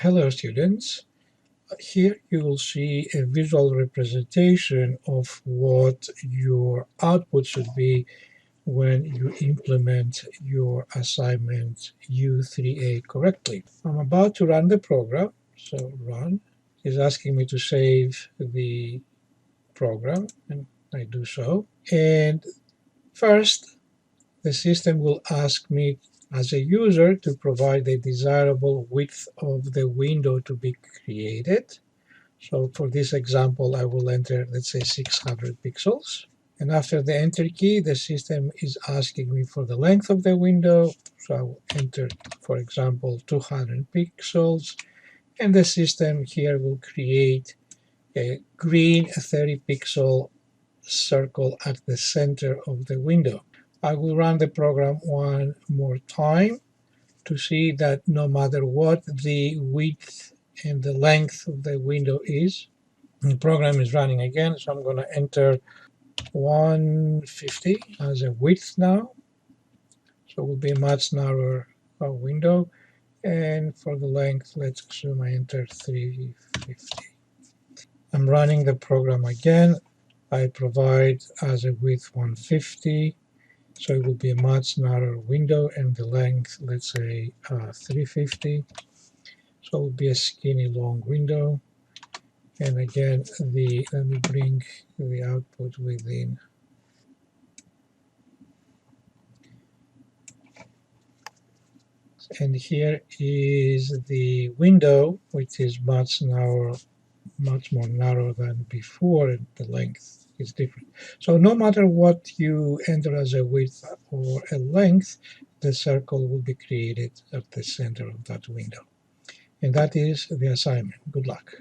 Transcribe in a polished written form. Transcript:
Hello students. Here you will see a visual representation of what your output should be when you implement your assignment U3A correctly. I'm about to run the program, so run. It's asking me to save the program, and I do so. And first, the system will ask me as a user to provide the desirable width of the window to be created. So for this example, I will enter, let's say, 600 pixels. And after the enter key, the system is asking me for the length of the window. So I will enter, for example, 200 pixels. And the system here will create a green 30 pixel circle at the center of the window. I will run the program one more time to see that no matter what the width and the length of the window is, the program is running again. So I'm going to enter 150 as a width now. So it will be a much narrower window. And for the length, let's assume I enter 350. I'm running the program again. I provide as a width 150. So it will be a much narrower window, and the length, let's say 350. So it will be a skinny long window. And again, let me bring the output within. And here is the window, which is much more narrow than before, and the length is different. So no matter what you enter as a width or a length, the circle will be created at the center of that window. And that is the assignment. Good luck.